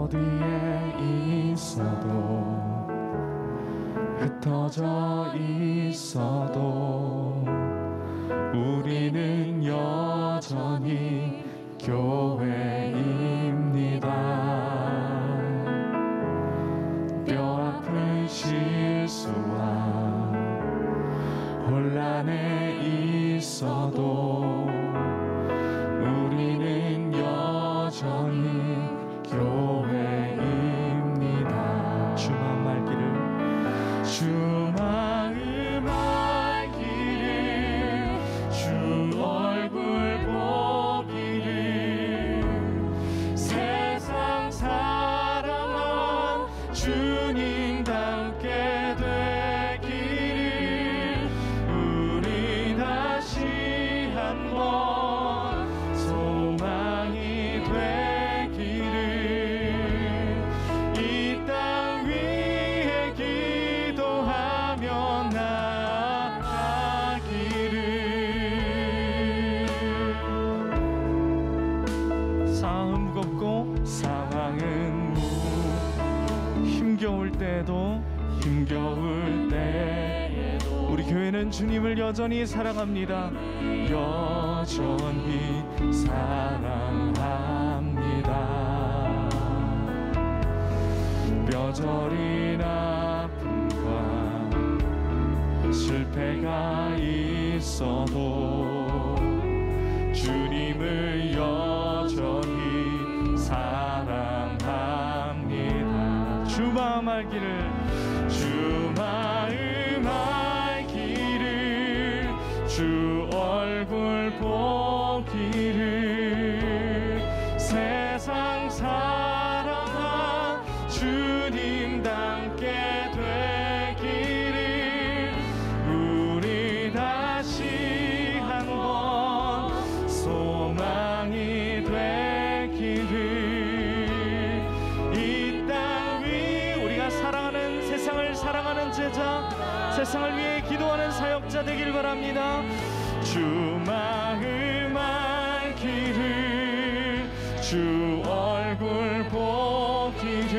어디에 있어도 흩어져 있어도 우리는 여전히 교회입니다. 뼈아픈 실수와 혼란에 있어도 우리는 여전히 교회입니다. 주 마음 알기를, 주 마음 알기를, 주 얼굴 보기를, 세상 사랑한 주님 닮게 되기를, 우리 다시 한번 소망이 되기를, 이 땅 위에 기도하며 나아가기를. 상황은 무겁고 상황은 힘겨울 때도 우리 교회는 주님을 여전히 사랑합니다. 여전히 사랑합니다. 뼈저린 아픔과 실패가 있어도 주님을 여전히 사랑합니다. 주 마음 알기를, 주 마음 알기를, 주 얼굴 보기를, 세상 사랑한 주님 닮게 되기를, 우리 다시 한번 소망이 되기를, 이 땅 위 우리가 사랑하는 세상을 사랑하는 제자, 세상을 위해 기도하는 사역자 되길 바랍니다. 주 마음 알기를, 주 얼굴 보기를,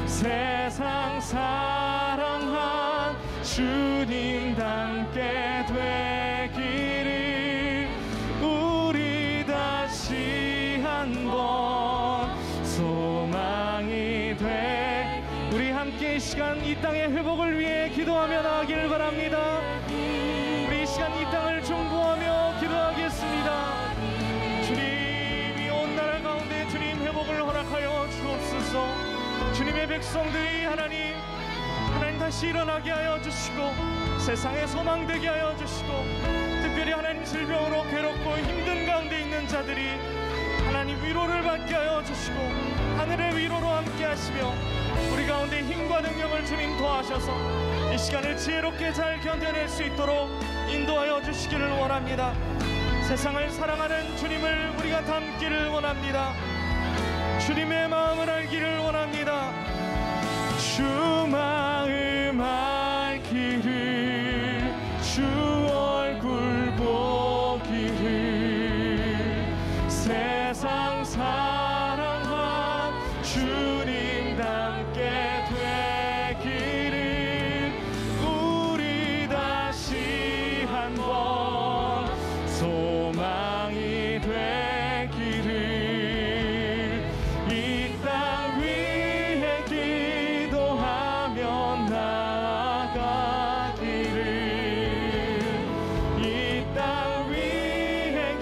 세상 사랑한 주님 닮게 되기를, 우리 다시 한번 소망이 돼. 우리 함께 이 시간 이 땅의 회복을 위해 기도하며 나아가길 바랍니다. 우리 이 시간 이 땅을 중보하며 기도하겠습니다. 주님이 온 나라 가운데 주님 회복을 허락하여 주옵소서. 주님의 백성들이 하나님 다시 일어나게 하여 주시고, 세상에 소망되게 하여 주시고, 특별히 하나님 질병으로 괴롭고 힘든 가운데 있는 자들이 하나님 위로를 받게 하여 주시고, 하늘의 위로로 함께 하시며 우리 가운데 힘과 능력을 주님 도와셔서 이 시간을 지혜롭게 잘 견뎌낼 수 있도록 인도하여 주시기를 원합니다. 세상을 사랑하는 주님을 우리가 닮기를 원합니다. 주님의 마음을 알기를 원합니다. 주 마음 알기를, 주 얼굴 보기를, 세상 사랑한 주님 닮게 되기를, 우리 다시 한번 소망이 되기를, 이 땅 위에 기도하며 나아가기를, 이 땅 위에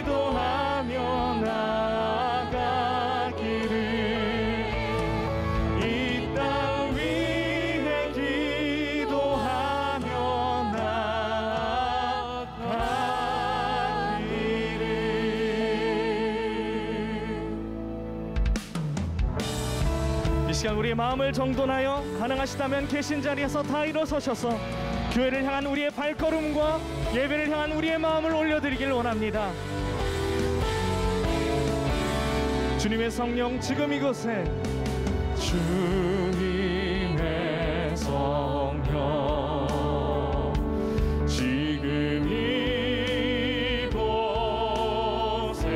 기도하며 나아가기를, 이 땅 위에 기도하며 나아가기를. 이 시간 우리의 마음을 정돈하여 가능하시다면 계신 자리에서 다 일어서셔서 교회를 향한 우리의 발걸음과 예배를 향한 우리의 마음을 올려드리길 원합니다. 주님의 성령 지금 이곳에, 주님의 성령 지금 이곳에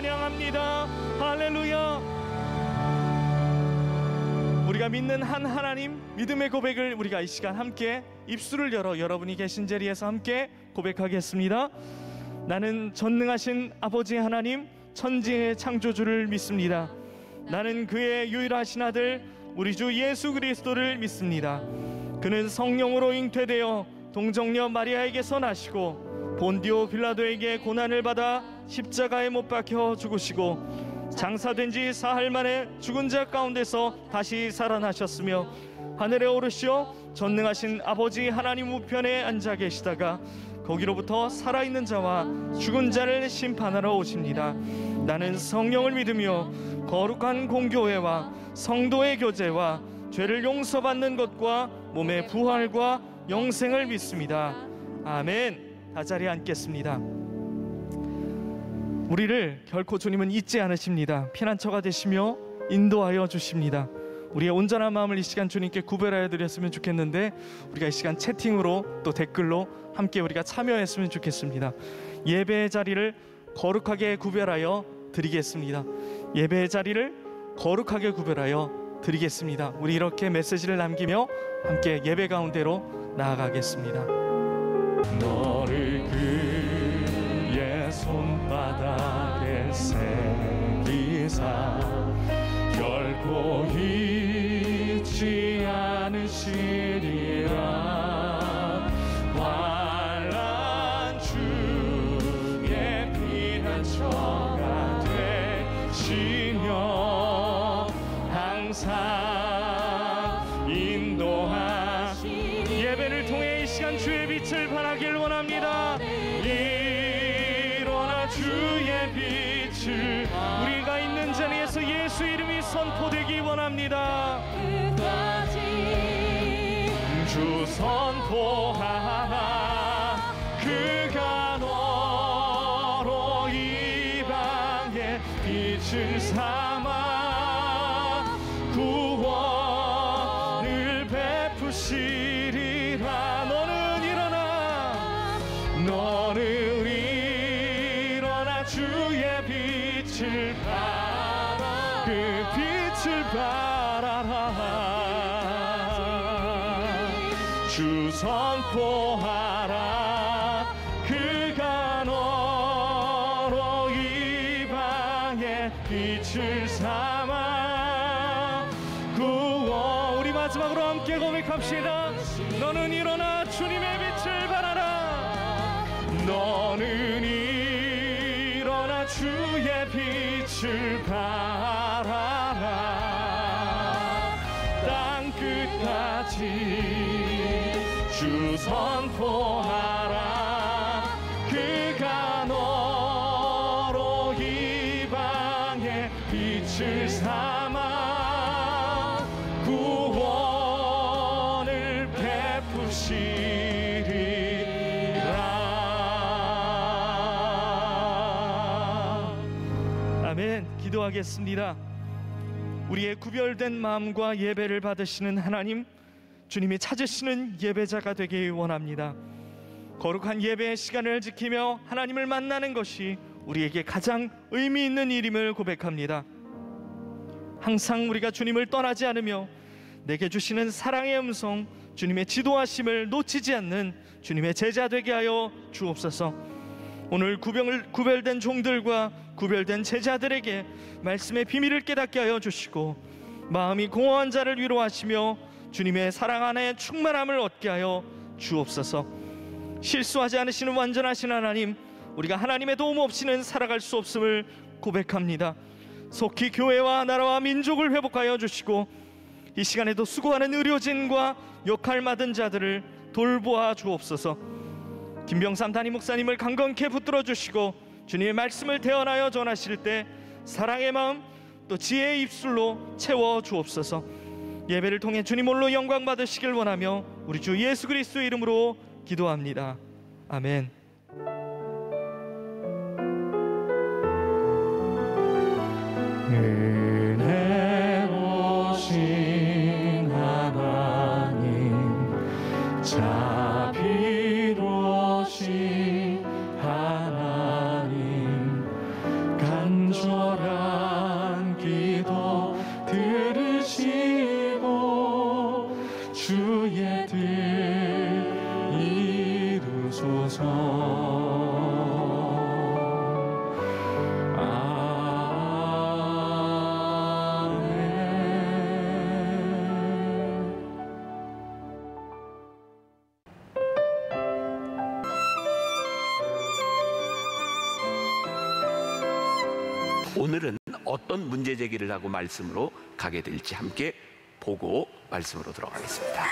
찬양합니다. 할렐루야. 우리가 믿는 한 하나님, 믿음의 고백을 우리가 이 시간 함께 입술을 열어 여러분이 계신 자리에서 함께 고백하겠습니다. 나는 전능하신 아버지 하나님, 천지의 창조주를 믿습니다. 나는 그의 유일하신 아들 우리 주 예수 그리스도를 믿습니다. 그는 성령으로 잉태되어 동정녀 마리아에게서 나시고 본디오 빌라도에게 고난을 받아 십자가에 못 박혀 죽으시고 장사된 지 사흘 만에 죽은 자 가운데서 다시 살아나셨으며 하늘에 오르시어 전능하신 아버지 하나님 우편에 앉아 계시다가 거기로부터 살아있는 자와 죽은 자를 심판하러 오십니다. 나는 성령을 믿으며 거룩한 공교회와 성도의 교제와 죄를 용서받는 것과 몸의 부활과 영생을 믿습니다. 아멘. 다 자리에 앉겠습니다. 우리를 결코 주님은 잊지 않으십니다. 피난처가 되시며 인도하여 주십니다. 우리의 온전한 마음을 이 시간 주님께 구별하여 드렸으면 좋겠는데 우리가 이 시간 채팅으로 또 댓글로 함께 우리가 참여했으면 좋겠습니다. 예배의 자리를 거룩하게 구별하여 드리겠습니다. 예배의 자리를 거룩하게 구별하여 드리겠습니다. 우리 이렇게 메시지를 남기며 함께 예배 가운데로 나아가겠습니다. 너를 그의 손바닥에 새기사 결코 잊지 않으시리라. 환난 중에 피난처가 되시며 항상 인도하시니 예배를 통해 이 시간 주의 빛을 발하길 원합니다. 일어나 주의 빛을 우리가 있는 자리에서 예수 이름이 선포되기 원합니다. 주 선포하라. 그가 너로 이방에 빛을 삼아 구원을 베푸시리라. 너는 일어나 주의 빛을 발하라. 그 빛을 발하라. 주 선포하라. 그가 너로 이방에 빛을 삼아 구원. 우리 마지막으로 함께 고백합시다. 너는 일어나 주님의 빛을 발하라. 너는 일어나 주의 빛을 발하라. 땅 끝까지 주 선포하라. 그가 너로 이방에 빛을 삼아 구원을 베푸시리라. 아멘. 기도하겠습니다. 우리의 구별된 마음과 예배를 받으시는 하나님, 주님이 찾으시는 예배자가 되길 원합니다. 거룩한 예배의 시간을 지키며 하나님을 만나는 것이 우리에게 가장 의미 있는 일임을 고백합니다. 항상 우리가 주님을 떠나지 않으며 내게 주시는 사랑의 음성, 주님의 지도하심을 놓치지 않는 주님의 제자 되게 하여 주옵소서. 오늘 구별된 종들과 구별된 제자들에게 말씀의 비밀을 깨닫게 하여 주시고 마음이 공허한 자를 위로하시며 주님의 사랑 안에 충만함을 얻게 하여 주옵소서. 실수하지 않으시는 완전하신 하나님, 우리가 하나님의 도움 없이는 살아갈 수 없음을 고백합니다. 속히 교회와 나라와 민족을 회복하여 주시고 이 시간에도 수고하는 의료진과 역할 맡은 자들을 돌보아 주옵소서. 김병삼 담임 목사님을 강건케 붙들어 주시고 주님의 말씀을 대언하여 전하실 때 사랑의 마음 또 지혜의 입술로 채워 주옵소서. 예배를 통해 주님 홀로 영광 받으시길 원하며 우리 주 예수 그리스도의 이름으로 기도합니다. 아멘. 은혜로우신 하나님, 자비로우신 하나님, 간절히 오늘은 어떤 문제 제기를 하고 말씀으로 가게 될지 함께 보고 말씀으로 들어가겠습니다.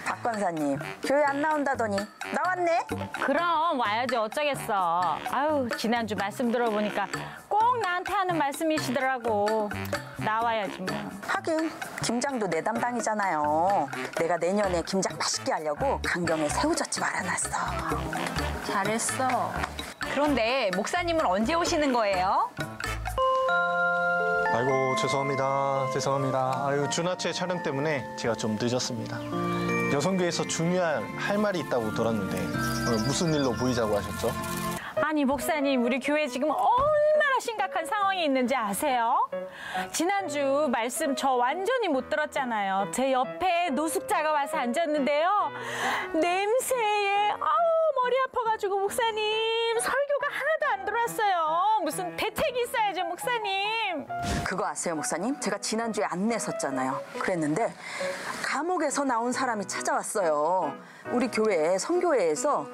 박 권사님, 교회 안 나온다더니 나왔네? 그럼 와야지 어쩌겠어. 아유, 지난주 말씀 들어보니까 꼭 나한테 하는 말씀이시더라고. 나와야지 뭐. 하긴 김장도 내 담당이잖아요. 내가 내년에 김장 맛있게 하려고 강경에 새우젓집 알아놨어. 잘했어. 그런데 목사님은 언제 오시는 거예요? 아이고 죄송합니다. 아유 주나체 촬영 때문에 제가 좀 늦었습니다. 여성교회에서 중요한 할 말이 있다고 들었는데 오늘 무슨 일로 모이자고 하셨죠? 아니 목사님, 우리 교회 지금 얼마나 심각한 상황이 있는지 아세요? 지난주 말씀 저 완전히 못 들었잖아요. 제 옆에 노숙자가 와서 앉았는데요. 냄새에 머리 아파가지고 목사님 설교가 하나도 안 들어왔어요. 무슨 대책이 있어야죠 목사님. 그거 아세요, 목사님? 제가 지난주에 안내 섰잖아요. 그랬는데 감옥에서 나온 사람이 찾아왔어요. 우리 교회 성교회에서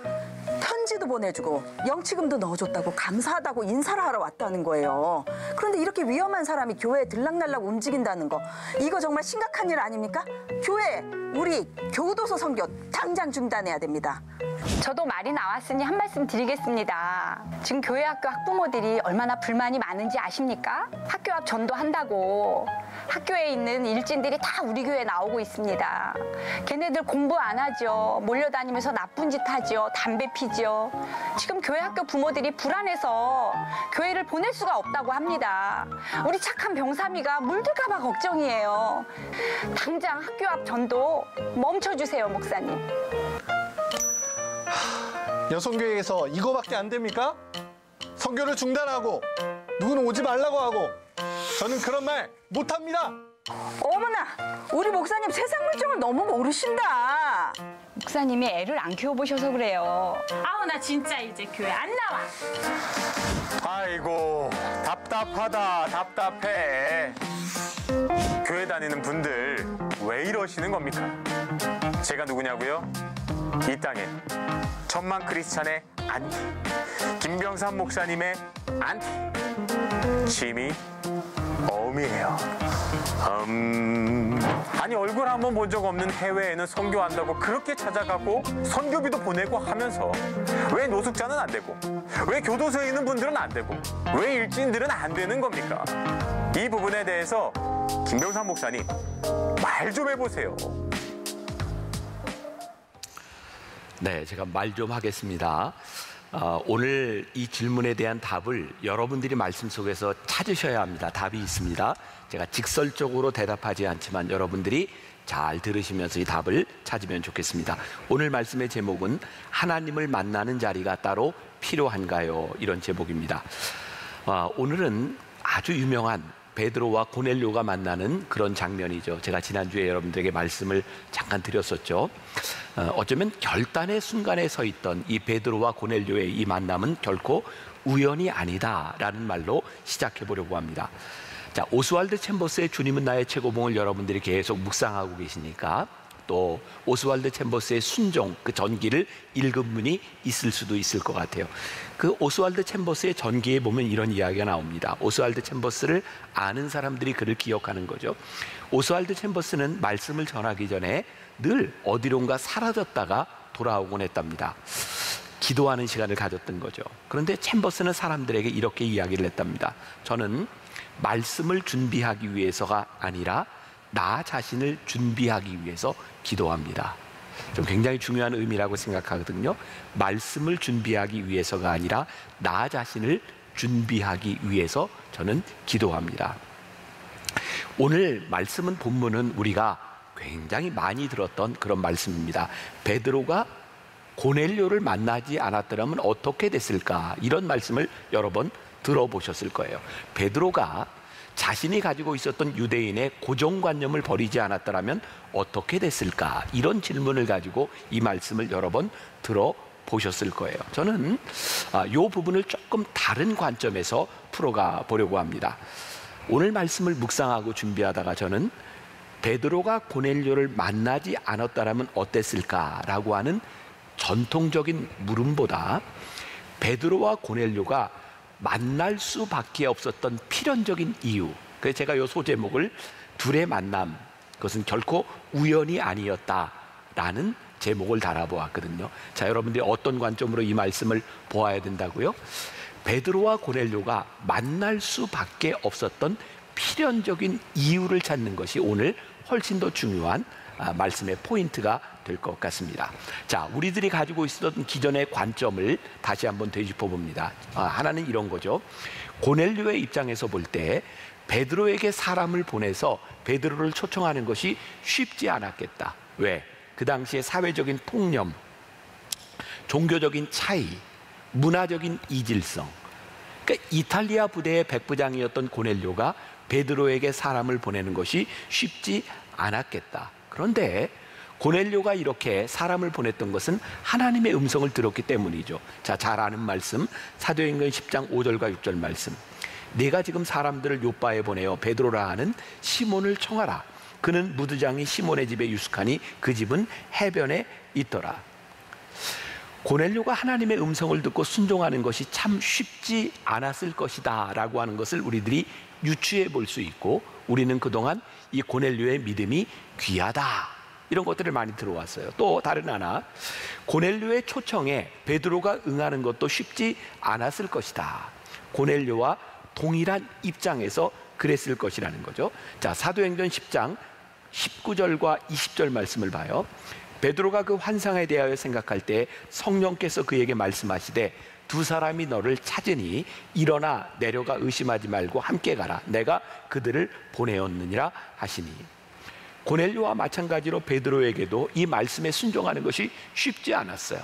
편지도 보내주고 영치금도 넣어줬다고 감사하다고 인사를 하러 왔다는 거예요. 그런데 이렇게 위험한 사람이 교회에 들락날락 움직인다는 거, 이거 정말 심각한 일 아닙니까? 교회, 우리 교도소 선교 당장 중단해야 됩니다. 저도 말이 나왔으니 한 말씀 드리겠습니다. 지금 교회 학교 학부모들이 얼마나 불만이 많은지 아십니까? 학교 앞 전도한다고 학교에 있는 일진들이 다 우리 교회에 나오고 있습니다. 걔네들 공부 안 하죠. 몰려다니면서 나쁜 짓 하죠. 담배 피죠. 지금 교회 학교 부모들이 불안해서 교회를 보낼 수가 없다고 합니다. 우리 착한 병삼이가 물들까 봐 걱정이에요. 당장 학교 앞 전도 멈춰주세요, 목사님. 여성교회에서 이거밖에 안 됩니까? 선교를 중단하고 누구는 오지 말라고 하고 저는 그런 말 못합니다. 어머나, 우리 목사님 세상 물정을 너무 모르신다. 목사님이 애를 안 키워보셔서 그래요. 아우, 나 진짜 이제 교회 안 나와. 아이고 답답해. 교회 다니는 분들 왜 이러시는 겁니까? 제가 누구냐고요? 이 땅에 천만 크리스찬의 안티, 김병삼 목사님의 안티, 지미 엄이에요. 아니 얼굴 한번 본 적 없는 해외에는 선교한다고 그렇게 찾아가고 선교비도 보내고 하면서 왜 노숙자는 안 되고 왜 교도소에 있는 분들은 안 되고 왜 일진들은 안 되는 겁니까? 이 부분에 대해서 김병삼 목사님 말 좀 해보세요. 네, 제가 말 좀 하겠습니다. 오늘 이 질문에 대한 답을 여러분들이 말씀 속에서 찾으셔야 합니다. 답이 있습니다. 제가 직설적으로 대답하지 않지만 여러분들이 잘 들으시면서 이 답을 찾으면 좋겠습니다. 오늘 말씀의 제목은 하나님을 만나는 자리가 따로 필요한가요? 이런 제목입니다. 오늘은 아주 유명한 베드로와 고넬료가 만나는 그런 장면이죠. 제가 지난주에 여러분들에게 말씀을 잠깐 드렸었죠. 어쩌면 결단의 순간에 서 있던 이 베드로와 고넬료의 이 만남은 결코 우연이 아니다라는 말로 시작해 보려고 합니다. 자, 오스왈드 챔버스의 주님은 나의 최고봉을 여러분들이 계속 묵상하고 계시니까 또 오스왈드 챔버스의 순종, 그 전기를 읽은 분이 있을 수도 있을 것 같아요. 그 오스왈드 챔버스의 전기에 보면 이런 이야기가 나옵니다. 오스왈드 챔버스를 아는 사람들이 그를 기억하는 거죠. 오스왈드 챔버스는 말씀을 전하기 전에 늘 어디론가 사라졌다가 돌아오곤 했답니다. 기도하는 시간을 가졌던 거죠. 그런데 챔버스는 사람들에게 이렇게 이야기를 했답니다. 저는 말씀을 준비하기 위해서가 아니라 나 자신을 준비하기 위해서 기도합니다. 좀 굉장히 중요한 의미라고 생각하거든요. 말씀을 준비하기 위해서가 아니라 나 자신을 준비하기 위해서 저는 기도합니다. 오늘 말씀은 본문은 우리가 굉장히 많이 들었던 그런 말씀입니다. 베드로가 고넬료를 만나지 않았더라면 어떻게 됐을까? 이런 말씀을 여러 번 들어보셨을 거예요. 베드로가 자신이 가지고 있었던 유대인의 고정관념을 버리지 않았더라면 어떻게 됐을까? 이런 질문을 가지고 이 말씀을 여러 번 들어보셨을 거예요. 저는 이 부분을 조금 다른 관점에서 풀어가 보려고 합니다. 오늘 말씀을 묵상하고 준비하다가 저는 베드로가 고넬료를 만나지 않았더라면 어땠을까라고 하는 전통적인 물음보다 베드로와 고넬료가 만날 수밖에 없었던 필연적인 이유. 그래서 제가 이 소제목을 둘의 만남, 그것은 결코 우연이 아니었다라는 제목을 달아보았거든요. 자, 여러분들이 어떤 관점으로 이 말씀을 보아야 된다고요? 베드로와 고넬료가 만날 수밖에 없었던 필연적인 이유를 찾는 것이 오늘 훨씬 더 중요한 말씀의 포인트가 될 것 같습니다. 자, 우리들이 가지고 있었던 기존의 관점을 다시 한번 되짚어 봅니다. 하나는 이런 거죠. 고넬료의 입장에서 볼 때 베드로에게 사람을 보내서 베드로를 초청하는 것이 쉽지 않았겠다. 왜? 그 당시에 사회적인 통념, 종교적인 차이, 문화적인 이질성. 그러니까 이탈리아 부대의 백부장이었던 고넬료가 베드로에게 사람을 보내는 것이 쉽지 않았겠다. 그런데 고넬료가 이렇게 사람을 보냈던 것은 하나님의 음성을 들었기 때문이죠. 자, 잘 아는 말씀, 사도행전 10장 5절과 6절 말씀. 내가 지금 사람들을 요바에 보내어 베드로라 하는 시몬을 청하라. 그는 무드장이 시몬의 집에 유숙하니 그 집은 해변에 있더라. 고넬료가 하나님의 음성을 듣고 순종하는 것이 참 쉽지 않았을 것이다 라고 하는 것을 우리들이 유추해 볼 수 있고, 우리는 그동안 이 고넬료의 믿음이 귀하다 이런 것들을 많이 들어왔어요. 또 다른 하나, 고넬료의 초청에 베드로가 응하는 것도 쉽지 않았을 것이다. 고넬료와 동일한 입장에서 그랬을 것이라는 거죠. 자, 사도행전 10장 19절과 20절 말씀을 봐요. 베드로가 그 환상에 대하여 생각할 때 성령께서 그에게 말씀하시되 두 사람이 너를 찾으니 일어나 내려가 의심하지 말고 함께 가라. 내가 그들을 보내었느니라 하시니. 고넬료와 마찬가지로 베드로에게도 이 말씀에 순종하는 것이 쉽지 않았어요.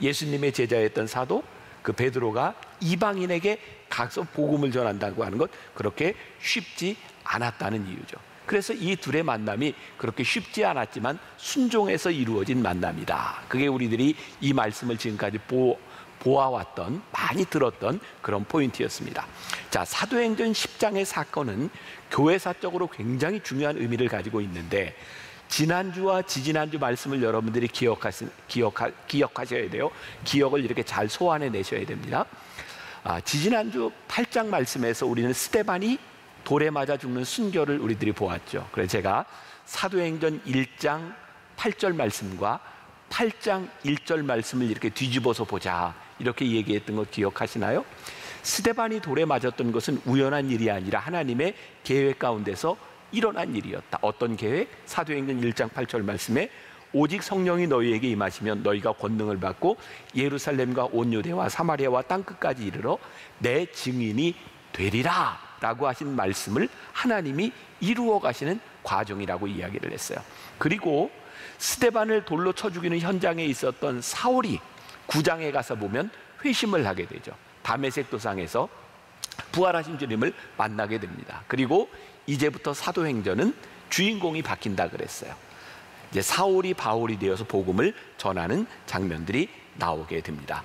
예수님의 제자였던 사도 그 베드로가 이방인에게 가서 복음을 전한다고 하는 것, 그렇게 쉽지 않았다는 이유죠. 그래서 이 둘의 만남이 그렇게 쉽지 않았지만 순종해서 이루어진 만남이다. 그게 우리들이 이 말씀을 지금까지 보아왔던, 많이 들었던 그런 포인트였습니다. 자, 사도행전 10장의 사건은 교회사적으로 굉장히 중요한 의미를 가지고 있는데, 지난주와 지지난주 말씀을 여러분들이 기억하셔야 돼요. 기억을 이렇게 잘 소환해 내셔야 됩니다. 지지난주 8장 말씀에서 우리는 스데반이 돌에 맞아 죽는 순교를 우리들이 보았죠. 그래서 제가 사도행전 1장 8절 말씀과 8장 1절 말씀을 이렇게 뒤집어서 보자 이렇게 얘기했던 거 기억하시나요? 스데반이 돌에 맞았던 것은 우연한 일이 아니라 하나님의 계획 가운데서 일어난 일이었다. 어떤 계획? 사도행전 1장 8절 말씀에 오직 성령이 너희에게 임하시면 너희가 권능을 받고 예루살렘과 온 유대와 사마리아와 땅끝까지 이르러 내 증인이 되리라 라고 하신 말씀을 하나님이 이루어 가시는 과정이라고 이야기를 했어요. 그리고 스데반을 돌로 쳐 죽이는 현장에 있었던 사울이 9장에 가서 보면 회심을 하게 되죠. 다메섹 도상에서 부활하신 주님을 만나게 됩니다. 그리고 이제부터 사도행전은 주인공이 바뀐다 그랬어요. 이제 사울이 바울이 되어서 복음을 전하는 장면들이 나오게 됩니다.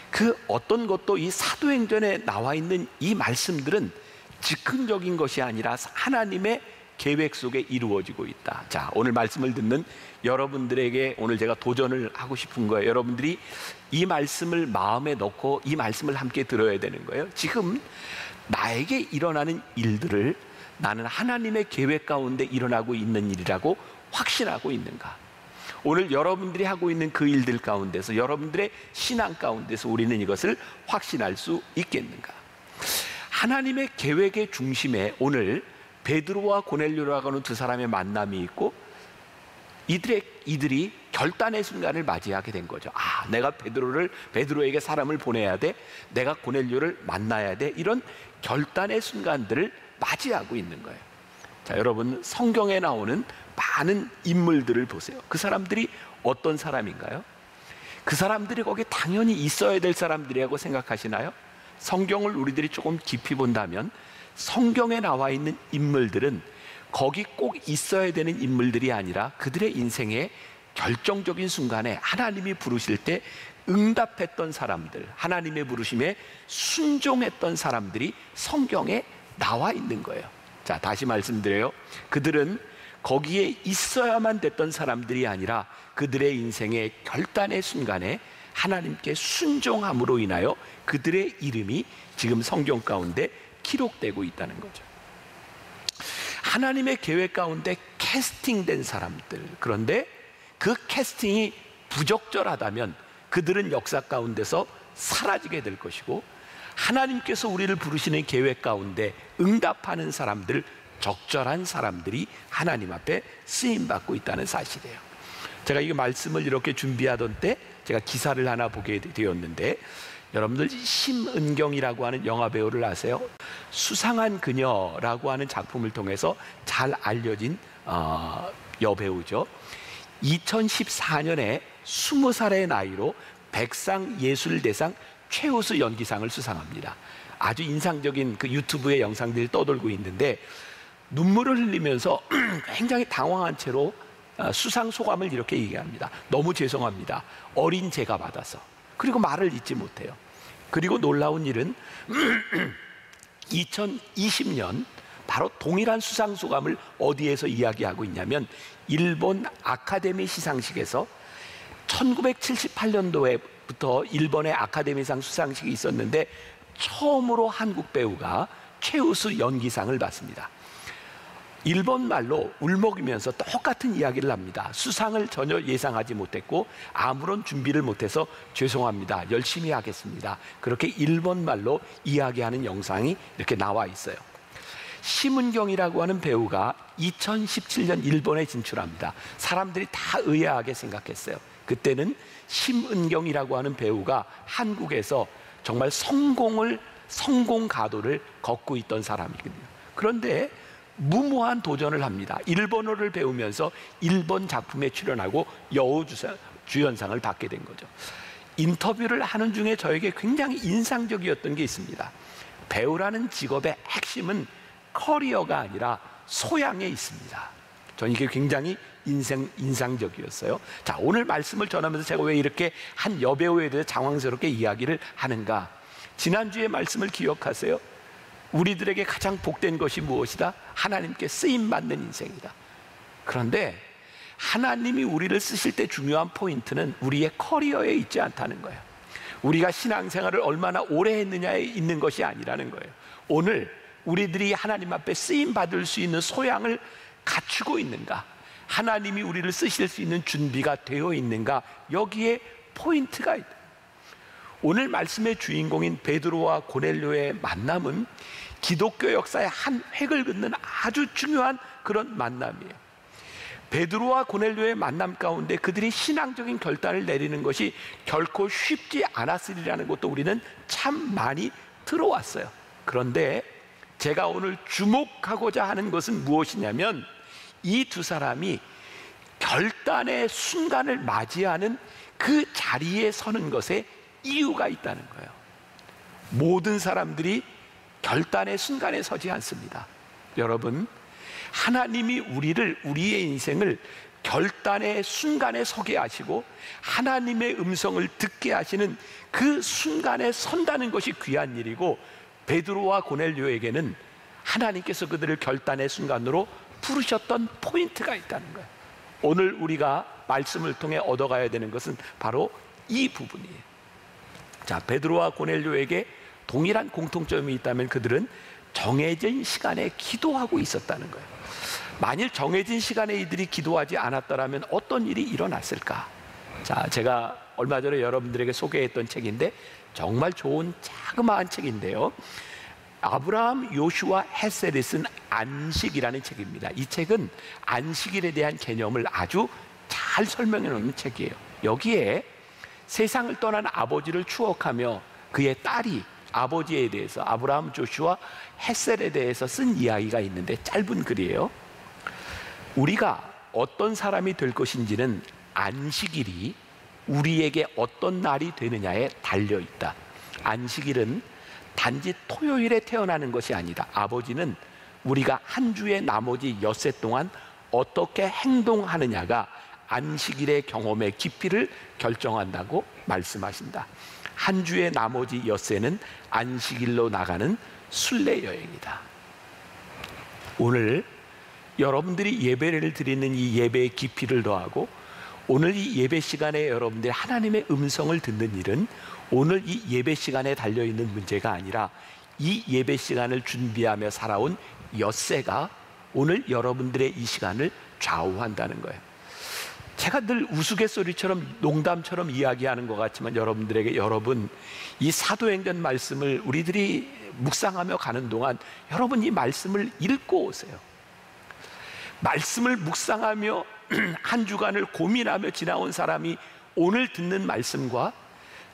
그 어떤 것도 이 사도행전에 나와 있는 이 말씀들은 즉흥적인 것이 아니라 하나님의 계획 속에 이루어지고 있다. 자, 오늘 말씀을 듣는 여러분들에게 오늘 제가 도전을 하고 싶은 거예요. 여러분들이 이 말씀을 마음에 넣고 이 말씀을 함께 들어야 되는 거예요. 지금 나에게 일어나는 일들을 나는 하나님의 계획 가운데 일어나고 있는 일이라고 확신하고 있는가? 오늘 여러분들이 하고 있는 그 일들 가운데서, 여러분들의 신앙 가운데서 우리는 이것을 확신할 수 있겠는가? 하나님의 계획의 중심에 오늘 베드로와 고넬료라고 하는 두 사람의 만남이 있고, 이들이 결단의 순간을 맞이하게 된 거죠. 내가 베드로에게 사람을 보내야 돼, 내가 고넬료를 만나야 돼, 이런 결단의 순간들을 맞이하고 있는 거예요. 자, 여러분, 성경에 나오는 많은 인물들을 보세요. 그 사람들이 어떤 사람인가요? 그 사람들이 거기 당연히 있어야 될 사람들이라고 생각하시나요? 성경을 우리들이 조금 깊이 본다면 성경에 나와 있는 인물들은 거기 꼭 있어야 되는 인물들이 아니라 그들의 인생의 결정적인 순간에 하나님이 부르실 때 응답했던 사람들, 하나님의 부르심에 순종했던 사람들이 성경에 나와 있는 거예요. 자, 다시 말씀드려요. 그들은 거기에 있어야만 됐던 사람들이 아니라 그들의 인생의 결단의 순간에 하나님께 순종함으로 인하여 그들의 이름이 지금 성경 가운데 기록되고 있다는 거죠. 하나님의 계획 가운데 캐스팅된 사람들, 그런데 그 캐스팅이 부적절하다면 그들은 역사 가운데서 사라지게 될 것이고, 하나님께서 우리를 부르시는 계획 가운데 응답하는 사람들, 적절한 사람들이 하나님 앞에 쓰임받고 있다는 사실이에요. 제가 이 말씀을 이렇게 준비하던 때 제가 기사를 하나 보게 되었는데, 여러분들 심은경이라고 하는 영화배우를 아세요? 수상한 그녀라고 하는 작품을 통해서 잘 알려진 여배우죠. 2014년에 20살의 나이로 백상예술대상 최우수 연기상을 수상합니다. 아주 인상적인 그 유튜브의 영상들이 떠돌고 있는데, 눈물을 흘리면서 굉장히 당황한 채로 수상 소감을 이렇게 얘기합니다. 너무 죄송합니다. 어린 제가 받아서. 그리고 말을 잇지 못해요. 그리고 놀라운 일은 2020년 바로 동일한 수상 소감을 어디에서 이야기하고 있냐면, 일본 아카데미 시상식에서 1978년도에부터 일본의 아카데미상 수상식이 있었는데 처음으로 한국 배우가 최우수 연기상을 받습니다. 일본 말로 울먹이면서 똑같은 이야기를 합니다. 수상을 전혀 예상하지 못했고 아무런 준비를 못해서 죄송합니다. 열심히 하겠습니다. 그렇게 일본 말로 이야기하는 영상이 이렇게 나와 있어요. 심은경이라고 하는 배우가 2017년 일본에 진출합니다. 사람들이 다 의아하게 생각했어요. 그때는 심은경이라고 하는 배우가 한국에서 정말 성공 가도를 걷고 있던 사람이거든요. 그런데 무모한 도전을 합니다. 일본어를 배우면서 일본 작품에 출연하고 여우주연상을 받게 된 거죠. 인터뷰를 하는 중에 저에게 굉장히 인상적이었던 게 있습니다. 배우라는 직업의 핵심은 커리어가 아니라 소양에 있습니다. 저는 이게 굉장히 인상적이었어요. 자, 오늘 말씀을 전하면서 제가 왜 이렇게 한 여배우에 대해서 장황스럽게 이야기를 하는가? 지난주의 말씀을 기억하세요? 우리들에게 가장 복된 것이 무엇이다? 하나님께 쓰임받는 인생이다. 그런데 하나님이 우리를 쓰실 때 중요한 포인트는 우리의 커리어에 있지 않다는 거예요. 우리가 신앙생활을 얼마나 오래 했느냐에 있는 것이 아니라는 거예요. 오늘 우리들이 하나님 앞에 쓰임받을 수 있는 소양을 갖추고 있는가? 하나님이 우리를 쓰실 수 있는 준비가 되어 있는가? 여기에 포인트가 있다. 오늘 말씀의 주인공인 베드로와 고넬료의 만남은 기독교 역사의 한 획을 긋는 아주 중요한 그런 만남이에요. 베드로와 고넬료의 만남 가운데 그들이 신앙적인 결단을 내리는 것이 결코 쉽지 않았으리라는 것도 우리는 참 많이 들어왔어요. 그런데 제가 오늘 주목하고자 하는 것은 무엇이냐면, 이 두 사람이 결단의 순간을 맞이하는 그 자리에 서는 것에 이유가 있다는 거예요. 모든 사람들이 결단의 순간에 서지 않습니다. 여러분, 하나님이 우리의 인생을 결단의 순간에 서게 하시고 하나님의 음성을 듣게 하시는 그 순간에 선다는 것이 귀한 일이고, 베드로와 고넬료에게는 하나님께서 그들을 결단의 순간으로 부르셨던 포인트가 있다는 거예요. 오늘 우리가 말씀을 통해 얻어가야 되는 것은 바로 이 부분이에요. 자, 베드로와 고넬료에게 동일한 공통점이 있다면 그들은 정해진 시간에 기도하고 있었다는 거예요. 만일 정해진 시간에 이들이 기도하지 않았더라면 어떤 일이 일어났을까? 자, 제가 얼마 전에 여러분들에게 소개했던 책인데 정말 좋은 자그마한 책인데요. 아브라함 요슈아 헤셀이 쓴 안식이라는 책입니다. 이 책은 안식일에 대한 개념을 아주 잘 설명해 놓는 책이에요. 여기에 세상을 떠난 아버지를 추억하며 그의 딸이 아버지에 대해서 아브라함 조슈아 헤셀에 대해서 쓴 이야기가 있는데 짧은 글이에요. 우리가 어떤 사람이 될 것인지는 안식일이 우리에게 어떤 날이 되느냐에 달려있다. 안식일은 단지 토요일에 태어나는 것이 아니다. 아버지는 우리가 한 주의 나머지 엿새 동안 어떻게 행동하느냐가 안식일의 경험의 깊이를 결정한다고 말씀하신다. 한 주의 나머지 엿새는 안식일로 나가는 순례 여행이다. 오늘 여러분들이 예배를 드리는 이 예배의 깊이를 더하고 오늘 이 예배 시간에 여러분들이 하나님의 음성을 듣는 일은 오늘 이 예배 시간에 달려있는 문제가 아니라 이 예배 시간을 준비하며 살아온 엿새가 오늘 여러분들의 이 시간을 좌우한다는 거예요. 제가 늘 우스갯소리처럼 농담처럼 이야기하는 것 같지만 여러분들에게, 여러분 이 사도행전 말씀을 우리들이 묵상하며 가는 동안 여러분 이 말씀을 읽고 오세요. 말씀을 묵상하며 한 주간을 고민하며 지나온 사람이 오늘 듣는 말씀과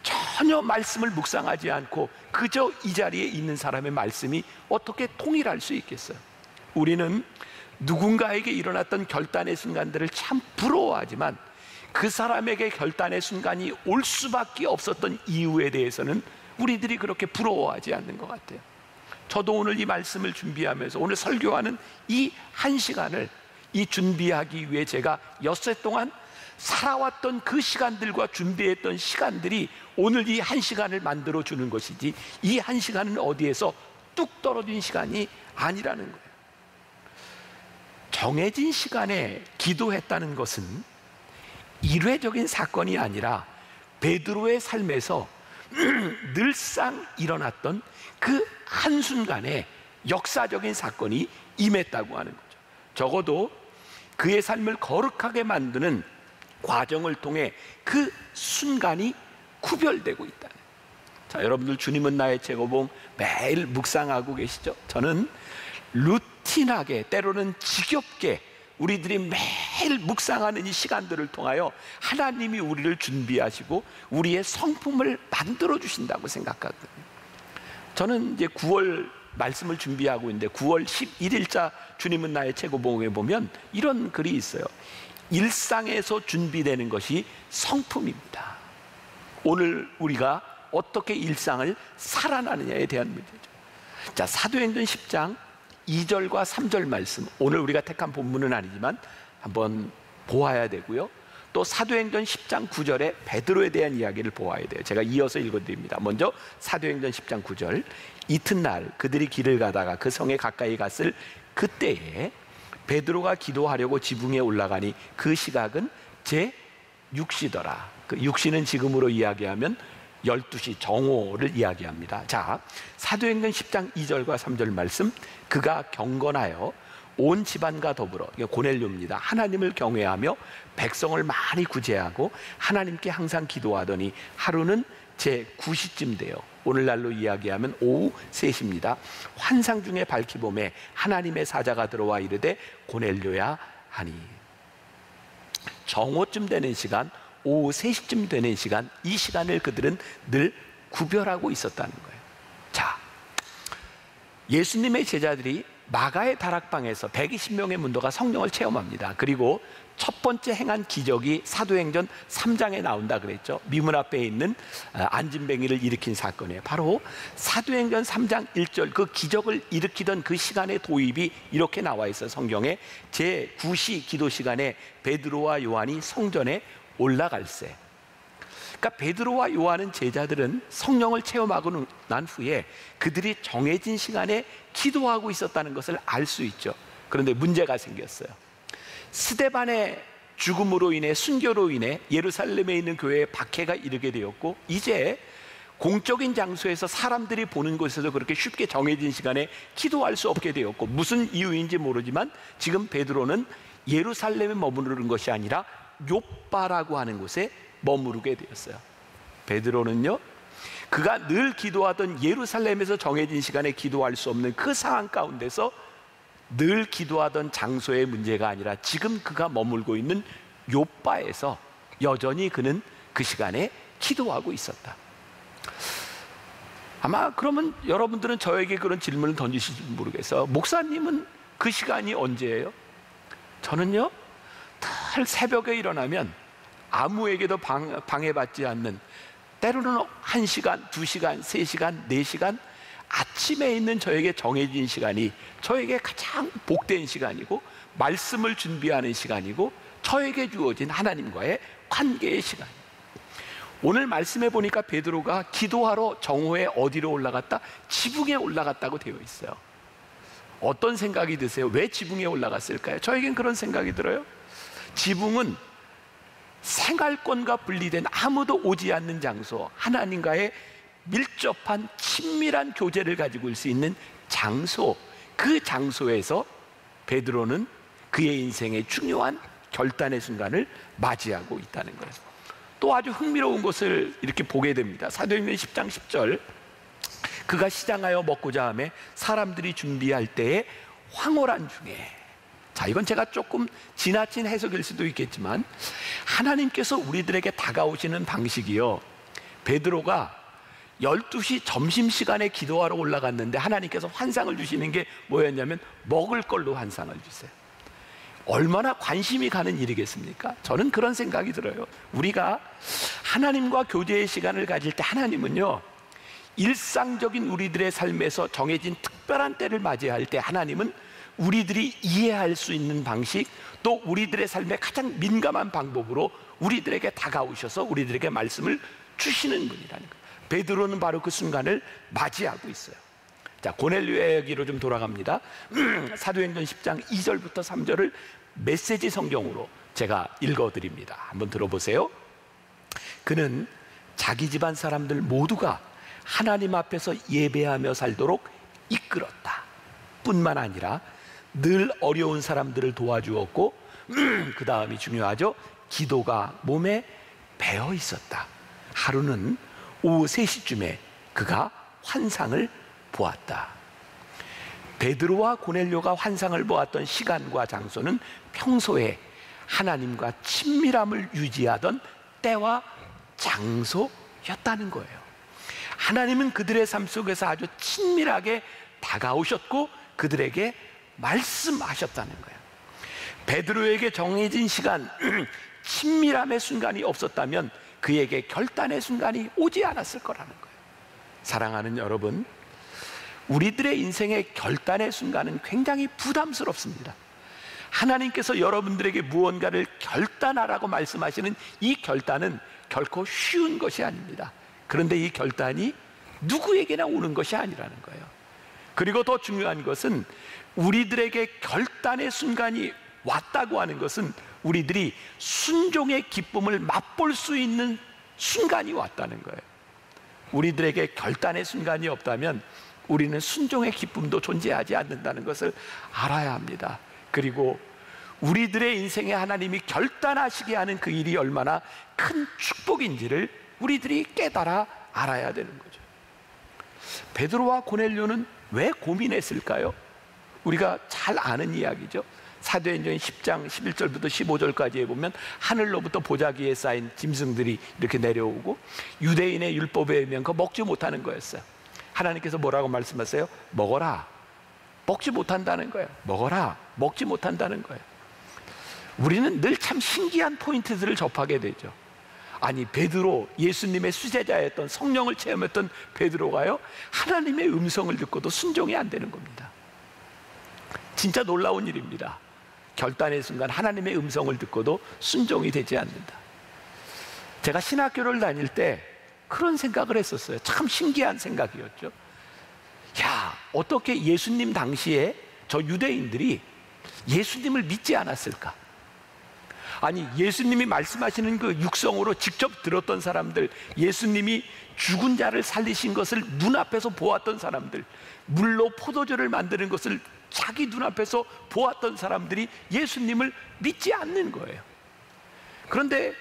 전혀 말씀을 묵상하지 않고 그저 이 자리에 있는 사람의 말씀이 어떻게 통일할 수 있겠어요? 우리는 누군가에게 일어났던 결단의 순간들을 참 부러워하지만 그 사람에게 결단의 순간이 올 수밖에 없었던 이유에 대해서는 우리들이 그렇게 부러워하지 않는 것 같아요. 저도 오늘 이 말씀을 준비하면서 오늘 설교하는 이 한 시간을 이 준비하기 위해 제가 엿새 동안 살아왔던 그 시간들과 준비했던 시간들이 오늘 이 한 시간을 만들어 주는 것이지 이 한 시간은 어디에서 뚝 떨어진 시간이 아니라는 거예요. 정해진 시간에 기도했다는 것은 일회적인 사건이 아니라 베드로의 삶에서 늘상 일어났던 그 한순간에 역사적인 사건이 임했다고 하는 거죠. 적어도 그의 삶을 거룩하게 만드는 과정을 통해 그 순간이 구별되고 있다는. 자, 여러분들 주님은 나의 최고봉 매일 묵상하고 계시죠? 저는 루틴하게 때로는 지겹게 우리들이 매일 묵상하는 이 시간들을 통하여 하나님이 우리를 준비하시고 우리의 성품을 만들어 주신다고 생각하거든요. 저는 이제 9월 말씀을 준비하고 있는데 9월 11일자 주님은 나의 최고봉에 보면 이런 글이 있어요. 일상에서 준비되는 것이 성품입니다. 오늘 우리가 어떻게 일상을 살아나느냐에 대한 문제죠. 자, 사도행전 10장 2절과 3절 말씀, 오늘 우리가 택한 본문은 아니지만 한번 보아야 되고요. 또 사도행전 10장 9절에 베드로에 대한 이야기를 보아야 돼요. 제가 이어서 읽어드립니다. 먼저 사도행전 10장 9절. 이튿날 그들이 길을 가다가 그 성에 가까이 갔을 그때에 베드로가 기도하려고 지붕에 올라가니 그 시각은 제6시더라. 그 6시는 지금으로 이야기하면 12시 정오를 이야기합니다. 자, 사도행전 10장 2절과 3절 말씀. 그가 경건하여 온 집안과 더불어, 고넬료입니다. 하나님을 경외하며 백성을 많이 구제하고 하나님께 항상 기도하더니 하루는 제9시쯤 돼요. 오늘날로 이야기하면 오후 3시입니다. 환상 중에 밝히봄에 하나님의 사자가 들어와 이르되 고넬료야 하니. 정오쯤 되는 시간, 오후 3시쯤 되는 시간, 이 시간을 그들은 늘 구별하고 있었다는 거예요. 자, 예수님의 제자들이 마가의 다락방에서 120명의 문도가 성령을 체험합니다. 그리고 첫 번째 행한 기적이 사도행전 3장에 나온다 그랬죠. 미문 앞에 있는 안진뱅이를 일으킨 사건이에요. 바로 사도행전 3장 1절 그 기적을 일으키던 그 시간의 도입이 이렇게 나와 있어요. 성경에 제9시 기도 시간에 베드로와 요한이 성전에 올라갈세. 그러니까 베드로와 요한은 제자들은 성령을 체험하고 난 후에 그들이 정해진 시간에 기도하고 있었다는 것을 알 수 있죠. 그런데 문제가 생겼어요. 스데반의 죽음으로 인해, 순교로 인해 예루살렘에 있는 교회에 박해가 이르게 되었고, 이제 공적인 장소에서 사람들이 보는 곳에서 그렇게 쉽게 정해진 시간에 기도할 수 없게 되었고, 무슨 이유인지 모르지만 지금 베드로는 예루살렘에 머무르는 것이 아니라 욥바라고 하는 곳에 머무르게 되었어요. 베드로는요, 그가 늘 기도하던 예루살렘에서 정해진 시간에 기도할 수 없는 그 상황 가운데서 늘 기도하던 장소의 문제가 아니라 지금 그가 머물고 있는 욥바에서 여전히 그는 그 시간에 기도하고 있었다. 아마 그러면 여러분들은 저에게 그런 질문을 던지실지 모르겠어요. 목사님은 그 시간이 언제예요? 저는요, 늘 새벽에 일어나면 아무에게도 방해받지 않는, 때로는 1시간, 2시간, 3시간, 4시간 아침에 있는 저에게 정해진 시간이 저에게 가장 복된 시간이고 말씀을 준비하는 시간이고 저에게 주어진 하나님과의 관계의 시간. 오늘 말씀해 보니까 베드로가 기도하러 정오에 어디로 올라갔다? 지붕에 올라갔다고 되어 있어요. 어떤 생각이 드세요? 왜 지붕에 올라갔을까요? 저에겐 그런 생각이 들어요. 지붕은 생활권과 분리된 아무도 오지 않는 장소, 하나님과의 밀접한 친밀한 교제를 가지고 있을 수 있는 장소, 그 장소에서 베드로는 그의 인생의 중요한 결단의 순간을 맞이하고 있다는 거예요. 또 아주 흥미로운 것을 이렇게 보게 됩니다. 사도행전 10장 10절, 그가 시장하여 먹고자 하며 사람들이 준비할 때에 황홀한 중에, 자, 이건 제가 조금 지나친 해석일 수도 있겠지만 하나님께서 우리들에게 다가오시는 방식이요, 베드로가 12시 점심시간에 기도하러 올라갔는데 하나님께서 환상을 주시는 게 뭐였냐면 먹을 걸로 환상을 주세요. 얼마나 관심이 가는 일이겠습니까? 저는 그런 생각이 들어요. 우리가 하나님과 교제의 시간을 가질 때 하나님은요, 일상적인 우리들의 삶에서 정해진 특별한 때를 맞이할 때 하나님은 우리들이 이해할 수 있는 방식, 또 우리들의 삶에 가장 민감한 방법으로 우리들에게 다가오셔서 우리들에게 말씀을 주시는 분이라는 거예요. 베드로는 바로 그 순간을 맞이하고 있어요. 자, 고넬료의 이야기로 좀 돌아갑니다. 사도행전 10장 2절부터 3절을 메시지 성경으로 제가 읽어드립니다. 한번 들어보세요. 그는 자기 집안 사람들 모두가 하나님 앞에서 예배하며 살도록 이끌었다 뿐만 아니라 늘 어려운 사람들을 도와주었고, 그 다음이 중요하죠. 기도가 몸에 배어 있었다. 하루는 오후 3시쯤에 그가 환상을 보았다. 베드로와 고넬료가 환상을 보았던 시간과 장소는 평소에 하나님과 친밀함을 유지하던 때와 장소였다는 거예요. 하나님은 그들의 삶 속에서 아주 친밀하게 다가오셨고 그들에게 말씀하셨다는 거예요. 베드로에게 정해진 시간, 친밀함의 순간이 없었다면 그에게 결단의 순간이 오지 않았을 거라는 거예요. 사랑하는 여러분, 우리들의 인생의 결단의 순간은 굉장히 부담스럽습니다. 하나님께서 여러분들에게 무언가를 결단하라고 말씀하시는 이 결단은 결코 쉬운 것이 아닙니다. 그런데 이 결단이 누구에게나 오는 것이 아니라는 거예요. 그리고 더 중요한 것은 우리들에게 결단의 순간이 왔다고 하는 것은 우리들이 순종의 기쁨을 맛볼 수 있는 순간이 왔다는 거예요. 우리들에게 결단의 순간이 없다면 우리는 순종의 기쁨도 존재하지 않는다는 것을 알아야 합니다. 그리고 우리들의 인생에 하나님이 결단하시게 하는 그 일이 얼마나 큰 축복인지를 우리들이 깨달아 알아야 되는 거죠. 베드로와 고넬료는 왜 고민했을까요? 우리가 잘 아는 이야기죠. 사도행전 10장 11절부터 15절까지에 보면 하늘로부터 보자기에 쌓인 짐승들이 이렇게 내려오고 유대인의 율법에 의하면 그거 먹지 못하는 거였어요. 하나님께서 뭐라고 말씀하세요? 먹어라. 먹지 못한다는 거예요. 먹어라. 먹지 못한다는 거예요. 우리는 늘 참 신기한 포인트들을 접하게 되죠. 아니, 베드로, 예수님의 수제자였던, 성령을 체험했던 베드로가요, 하나님의 음성을 듣고도 순종이 안 되는 겁니다. 진짜 놀라운 일입니다. 결단의 순간 하나님의 음성을 듣고도 순종이 되지 않는다. 제가 신학교를 다닐 때 그런 생각을 했었어요. 참 신기한 생각이었죠. 야, 어떻게 예수님 당시에 저 유대인들이 예수님을 믿지 않았을까? 아니, 예수님이 말씀하시는 그 육성으로 직접 들었던 사람들, 예수님이 죽은 자를 살리신 것을 눈앞에서 보았던 사람들, 물로 포도주를 만드는 것을 자기 눈앞에서 보았던 사람들이 예수님을 믿지 않는 거예요. 그런데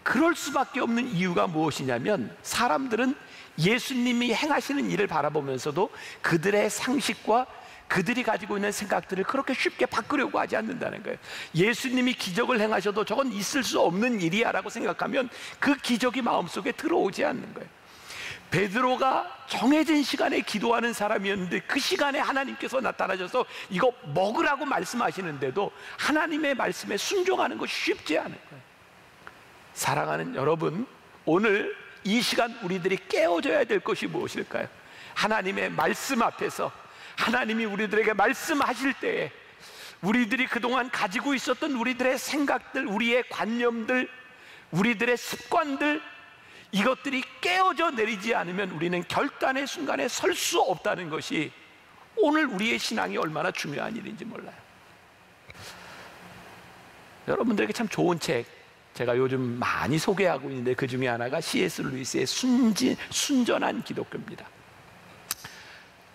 그럴 수밖에 없는 이유가 무엇이냐면, 사람들은 예수님이 행하시는 일을 바라보면서도 그들의 상식과 그들이 가지고 있는 생각들을 그렇게 쉽게 바꾸려고 하지 않는다는 거예요. 예수님이 기적을 행하셔도 저건 있을 수 없는 일이야 라고 생각하면 그 기적이 마음속에 들어오지 않는 거예요. 베드로가 정해진 시간에 기도하는 사람이었는데 그 시간에 하나님께서 나타나셔서 이거 먹으라고 말씀하시는데도 하나님의 말씀에 순종하는 것이 쉽지 않은 거예요. 사랑하는 여러분, 오늘 이 시간 우리들이 깨어져야 될 것이 무엇일까요? 하나님의 말씀 앞에서 하나님이 우리들에게 말씀하실 때에 우리들이 그동안 가지고 있었던 우리들의 생각들, 우리의 관념들, 우리들의 습관들, 이것들이 깨어져 내리지 않으면 우리는 결단의 순간에 설 수 없다는 것이 오늘 우리의 신앙이 얼마나 중요한 일인지 몰라요. 여러분들에게 참 좋은 책 제가 요즘 많이 소개하고 있는데 그 중에 하나가 C.S. 루이스의 순전한 기독교입니다.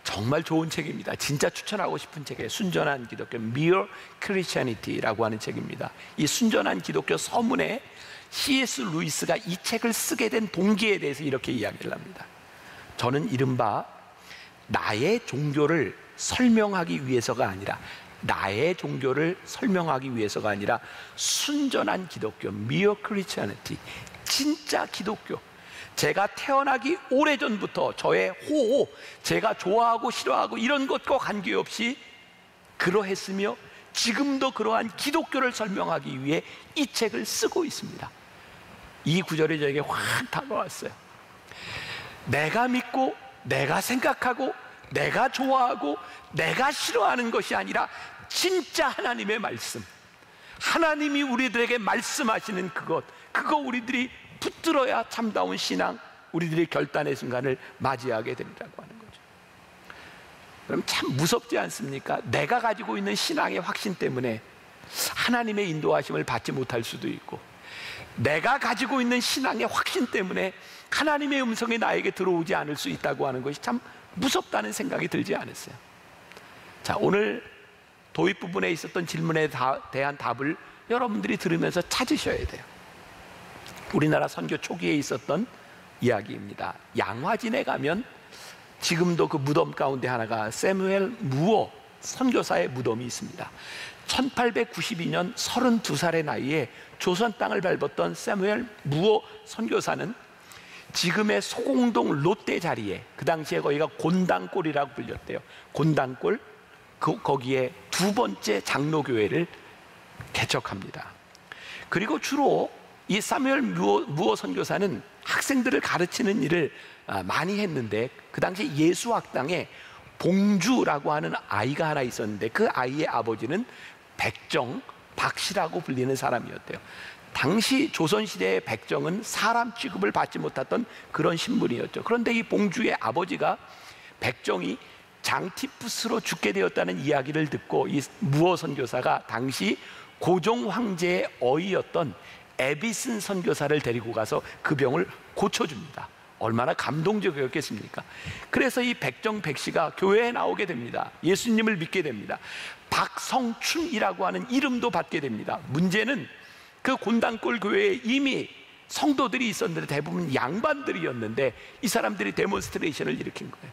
정말 좋은 책입니다. 진짜 추천하고 싶은 책이에요. 순전한 기독교, Mere Christianity라고 하는 책입니다. 이 순전한 기독교 서문에 C.S. 루이스가 이 책을 쓰게 된 동기에 대해서 이렇게 이야기를 합니다. 저는 이른바 나의 종교를 설명하기 위해서가 아니라 순전한 기독교, Mere Christianity, 진짜 기독교, 제가 태어나기 오래전부터 저의 호호, 제가 좋아하고 싫어하고 이런 것과 관계없이 그러했으며 지금도 그러한 기독교를 설명하기 위해 이 책을 쓰고 있습니다. 이 구절이 저에게 확 다가왔어요. 내가 믿고 내가 생각하고 내가 좋아하고 내가 싫어하는 것이 아니라 진짜 하나님의 말씀, 하나님이 우리들에게 말씀하시는 그거 우리들이 붙들어야 참다운 신앙, 우리들이 결단의 순간을 맞이하게 된다고 하는 거죠. 그럼 참 무섭지 않습니까? 내가 가지고 있는 신앙의 확신 때문에 하나님의 인도하심을 받지 못할 수도 있고, 내가 가지고 있는 신앙의 확신 때문에 하나님의 음성이 나에게 들어오지 않을 수 있다고 하는 것이 참 무섭다는 생각이 들지 않았어요. 자, 오늘 도입 부분에 있었던 질문에 대한 답을 여러분들이 들으면서 찾으셔야 돼요. 우리나라 선교 초기에 있었던 이야기입니다. 양화진에 가면 지금도 그 무덤 가운데 하나가 새무엘 무어 선교사의 무덤이 있습니다. 1892년 32살의 나이에 조선 땅을 밟았던 새무엘 무어 선교사는 지금의 소공동 롯데 자리에, 그 당시에 거기가 곤당골이라고 불렸대요. 곤당골, 거기에 두 번째 장로교회를 개척합니다. 그리고 주로 이 사무엘 무어 선교사는 학생들을 가르치는 일을 많이 했는데, 그 당시 예수학당에 봉주라고 하는 아이가 하나 있었는데 그 아이의 아버지는 백정, 박씨라고 불리는 사람이었대요. 당시 조선시대의 백정은 사람 취급을 받지 못했던 그런 신분이었죠. 그런데 이 봉주의 아버지가 백정이 장티푸스로 죽게 되었다는 이야기를 듣고 이 무어 선교사가 당시 고종 황제의 어이였던 에비슨 선교사를 데리고 가서 그 병을 고쳐줍니다. 얼마나 감동적이었겠습니까? 그래서 이 백정 백씨가 교회에 나오게 됩니다. 예수님을 믿게 됩니다. 박성춘이라고 하는 이름도 받게 됩니다. 문제는 그 곤당골 교회에 이미 성도들이 있었는데 대부분 양반들이었는데 이 사람들이 데몬스트레이션을 일으킨 거예요.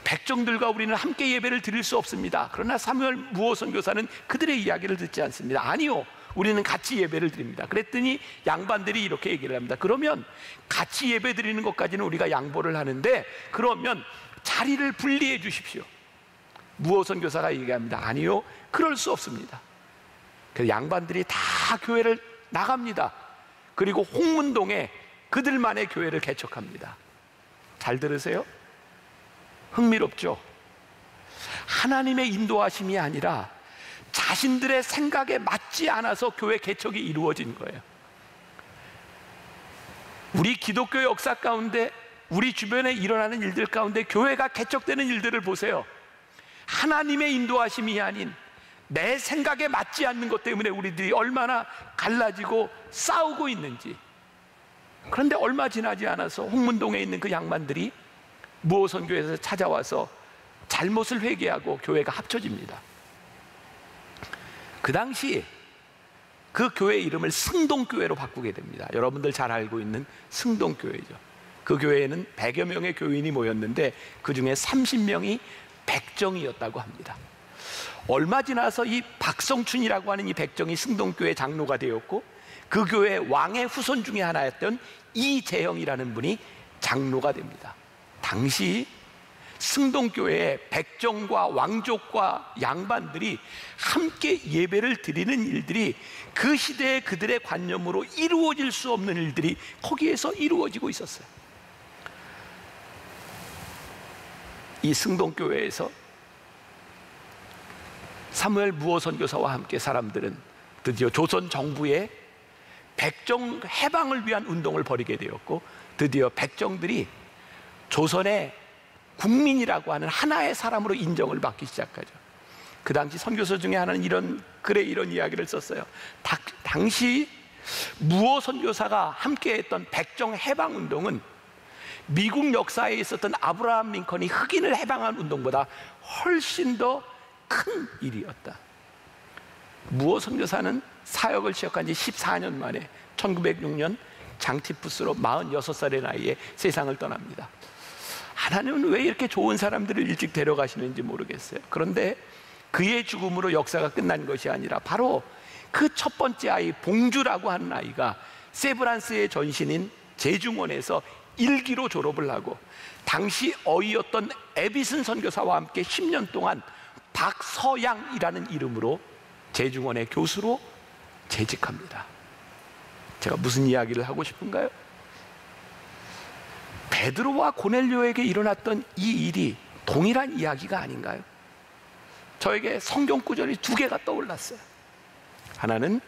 백정들과 우리는 함께 예배를 드릴 수 없습니다. 그러나 사무엘 무어 선교사는 그들의 이야기를 듣지 않습니다. 아니요, 우리는 같이 예배를 드립니다. 그랬더니 양반들이 이렇게 얘기를 합니다. 그러면 같이 예배 드리는 것까지는 우리가 양보를 하는데 그러면 자리를 분리해 주십시오. 무어 선교사가 얘기합니다. 아니요, 그럴 수 없습니다. 그래서 양반들이 다 교회를 나갑니다. 그리고 홍문동에 그들만의 교회를 개척합니다. 잘 들으세요? 흥미롭죠? 하나님의 인도하심이 아니라 자신들의 생각에 맞지 않아서 교회 개척이 이루어진 거예요. 우리 기독교 역사 가운데, 우리 주변에 일어나는 일들 가운데 교회가 개척되는 일들을 보세요. 하나님의 인도하심이 아닌 내 생각에 맞지 않는 것 때문에 우리들이 얼마나 갈라지고 싸우고 있는지. 그런데 얼마 지나지 않아서 홍문동에 있는 그 양반들이 무어 선교에서 찾아와서 잘못을 회개하고 교회가 합쳐집니다. 그 당시 그 교회 이름을 승동교회로 바꾸게 됩니다. 여러분들 잘 알고 있는 승동교회죠. 그 교회에는 100여 명의 교인이 모였는데 그 중에 30명이 백정이었다고 합니다. 얼마 지나서 이 박성춘이라고 하는 이 백정이 승동교회 장로가 되었고, 그 교회 왕의 후손 중에 하나였던 이재영이라는 분이 장로가 됩니다. 당시 승동교회에 백정과 왕족과 양반들이 함께 예배를 드리는 일들이 그 시대의 그들의 관념으로 이루어질 수 없는 일들이 거기에서 이루어지고 있었어요. 이 승동교회에서 사무엘 무어 선교사와 함께 사람들은 드디어 조선 정부의 백정 해방을 위한 운동을 벌이게 되었고, 드디어 백정들이 조선의 국민이라고 하는 하나의 사람으로 인정을 받기 시작하죠. 그 당시 선교서 중에 하나는 이런 이야기를 썼어요. 당시 무호 선교사가 함께했던 백정 해방 운동은 미국 역사에 있었던 아브라함 링컨이 흑인을 해방한 운동보다 훨씬 더 큰 일이었다. 무호 선교사는 사역을 시작한 지 14년 만에 1906년 장티푸스로 46살의 나이에 세상을 떠납니다. 하나님은 왜 이렇게 좋은 사람들을 일찍 데려가시는지 모르겠어요. 그런데 그의 죽음으로 역사가 끝난 것이 아니라 바로 그 첫 번째 아이 봉주라고 하는 아이가 세브란스의 전신인 제중원에서 일기로 졸업을 하고 당시 어이였던 에비슨 선교사와 함께 10년 동안 박서양이라는 이름으로 제중원의 교수로 재직합니다. 제가 무슨 이야기를 하고 싶은가요? 베드로와 고넬료에게 일어났던 이 일이 동일한 이야기가 아닌가요? 저에게 성경 구절이 두 개가 떠올랐어요. 하나는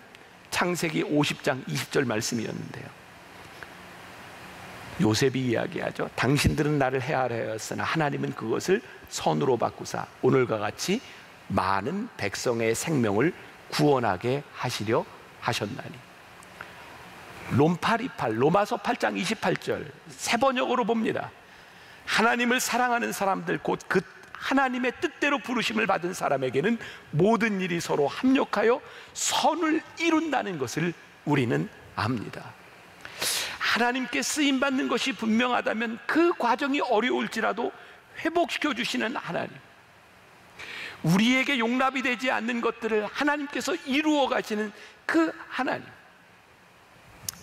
창세기 50장 20절 말씀이었는데요. 요셉이 이야기하죠. 당신들은 나를 헤아려였으나 하나님은 그것을 선으로 바꾸사 오늘과 같이 많은 백성의 생명을 구원하게 하시려 하셨나니. 롬파리팔 로마서 8장 28절 세 번역으로 봅니다. 하나님을 사랑하는 사람들 곧 그 하나님의 뜻대로 부르심을 받은 사람에게는 모든 일이 서로 합력하여 선을 이룬다는 것을 우리는 압니다. 하나님께 쓰임받는 것이 분명하다면 그 과정이 어려울지라도 회복시켜 주시는 하나님, 우리에게 용납이 되지 않는 것들을 하나님께서 이루어 가시는 그 하나님.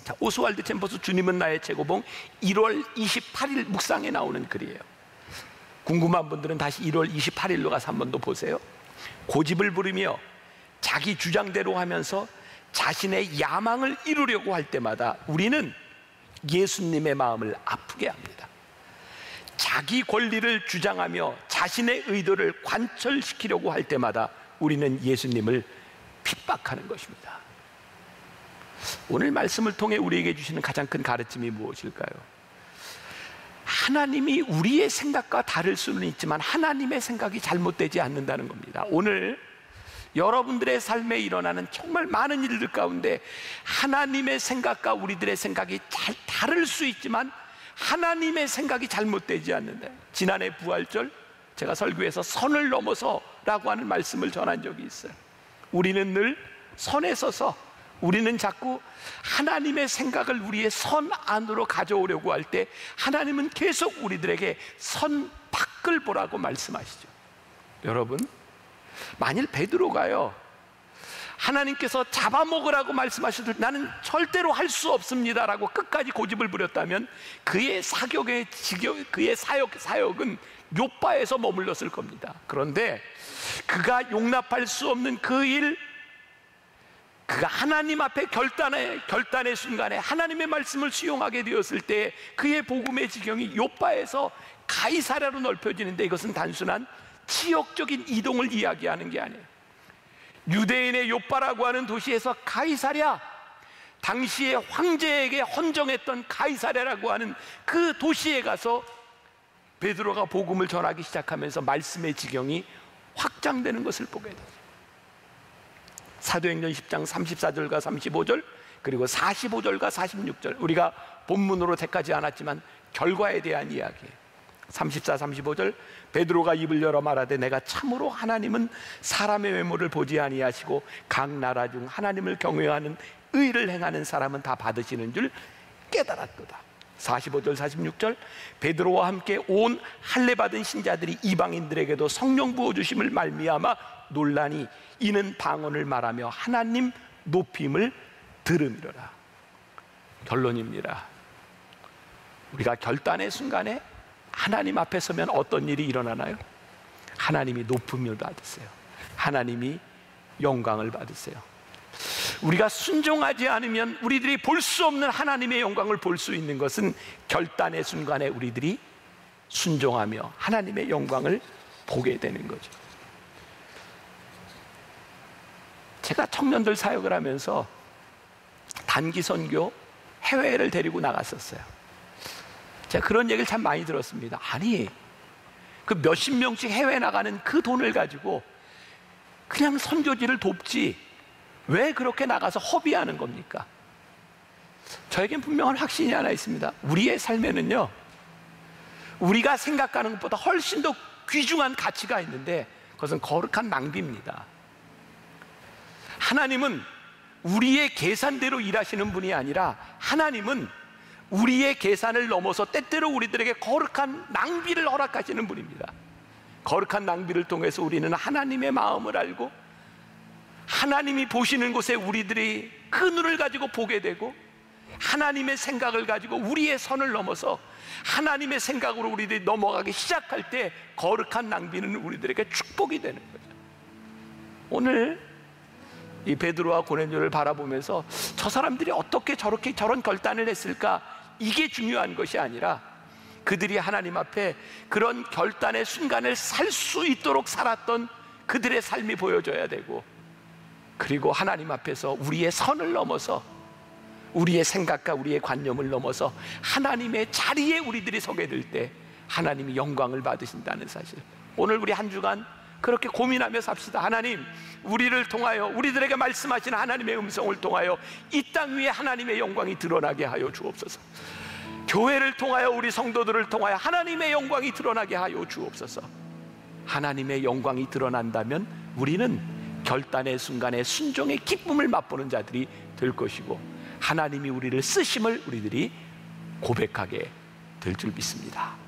자, 오스왈드 챔버스 주님은 나의 최고봉 1월 28일 묵상에 나오는 글이에요. 궁금한 분들은 다시 1월 28일로 가서 한 번 더 보세요. 고집을 부리며 자기 주장대로 하면서 자신의 야망을 이루려고 할 때마다 우리는 예수님의 마음을 아프게 합니다. 자기 권리를 주장하며 자신의 의도를 관철시키려고 할 때마다 우리는 예수님을 핍박하는 것입니다. 오늘 말씀을 통해 우리에게 주시는 가장 큰 가르침이 무엇일까요? 하나님이 우리의 생각과 다를 수는 있지만 하나님의 생각이 잘못되지 않는다는 겁니다. 오늘 여러분들의 삶에 일어나는 정말 많은 일들 가운데 하나님의 생각과 우리들의 생각이 잘 다를 수 있지만 하나님의 생각이 잘못되지 않는다. 지난해 부활절 제가 설교에서 선을 넘어서라고 하는 말씀을 전한 적이 있어요. 우리는 늘 선에 서서 우리는 자꾸 하나님의 생각을 우리의 선 안으로 가져오려고 할 때 하나님은 계속 우리들에게 선 밖을 보라고 말씀하시죠. 여러분, 만일 베드로가요 하나님께서 잡아먹으라고 말씀하셔도 나는 절대로 할 수 없습니다라고 끝까지 고집을 부렸다면 그의 사역은 요빠에서 머물렀을 겁니다. 그런데 그가 용납할 수 없는 그 일, 그가 하나님 앞에 결단의 순간에 하나님의 말씀을 수용하게 되었을 때 그의 복음의 지경이 요빠에서 가이사랴로 넓혀지는데 이것은 단순한 지역적인 이동을 이야기하는 게 아니에요. 유대인의 요빠라고 하는 도시에서 가이사랴, 당시에 황제에게 헌정했던 가이사랴라고 하는 그 도시에 가서 베드로가 복음을 전하기 시작하면서 말씀의 지경이 확장되는 것을 보게 되죠. 사도행전 10장 34절과 35절 그리고 45절과 46절, 우리가 본문으로 택하지 않았지만 결과에 대한 이야기예요. 34, 35절 베드로가 입을 열어 말하되 내가 참으로 하나님은 사람의 외모를 보지 아니하시고 각 나라 중 하나님을 경외하는 의를 행하는 사람은 다 받으시는 줄 깨달았도다. 45절 46절 베드로와 함께 온 할례 받은 신자들이 이방인들에게도 성령 부어주심을 말미암아 논란이 이는 방언을 말하며 하나님 높임을 들음이로라. 결론입니다. 우리가 결단의 순간에 하나님 앞에 서면 어떤 일이 일어나나요? 하나님이 높음을 받으세요. 하나님이 영광을 받으세요. 우리가 순종하지 않으면 우리들이 볼 수 없는 하나님의 영광을 볼 수 있는 것은 결단의 순간에 우리들이 순종하며 하나님의 영광을 보게 되는 거죠. 제가 청년들 사역을 하면서 단기 선교 해외를 데리고 나갔었어요. 제가 그런 얘기를 참 많이 들었습니다. 아니, 그 몇십 명씩 해외 나가는 그 돈을 가지고 그냥 선교지를 돕지 왜 그렇게 나가서 허비하는 겁니까? 저에겐 분명한 확신이 하나 있습니다. 우리의 삶에는요, 우리가 생각하는 것보다 훨씬 더 귀중한 가치가 있는데 그것은 거룩한 낭비입니다. 하나님은 우리의 계산대로 일하시는 분이 아니라 하나님은 우리의 계산을 넘어서 때때로 우리들에게 거룩한 낭비를 허락하시는 분입니다. 거룩한 낭비를 통해서 우리는 하나님의 마음을 알고 하나님이 보시는 곳에 우리들이 그 눈을 가지고 보게 되고 하나님의 생각을 가지고 우리의 선을 넘어서 하나님의 생각으로 우리들이 넘어가기 시작할 때 거룩한 낭비는 우리들에게 축복이 되는 거죠. 오늘 이 베드로와 고넬료를 바라보면서 저 사람들이 어떻게 저렇게 저런 결단을 했을까, 이게 중요한 것이 아니라 그들이 하나님 앞에 그런 결단의 순간을 살 수 있도록 살았던 그들의 삶이 보여져야 되고, 그리고 하나님 앞에서 우리의 선을 넘어서 우리의 생각과 우리의 관념을 넘어서 하나님의 자리에 우리들이 서게 될 때 하나님이 영광을 받으신다는 사실, 오늘 우리 한 주간 그렇게 고민하며 삽시다. 하나님, 우리를 통하여, 우리들에게 말씀하시는 하나님의 음성을 통하여 이 땅 위에 하나님의 영광이 드러나게 하여 주옵소서. 교회를 통하여, 우리 성도들을 통하여 하나님의 영광이 드러나게 하여 주옵소서. 하나님의 영광이 드러난다면 우리는 결단의 순간에 순종의 기쁨을 맛보는 자들이 될 것이고, 하나님이 우리를 쓰심을 우리들이 고백하게 될 줄 믿습니다.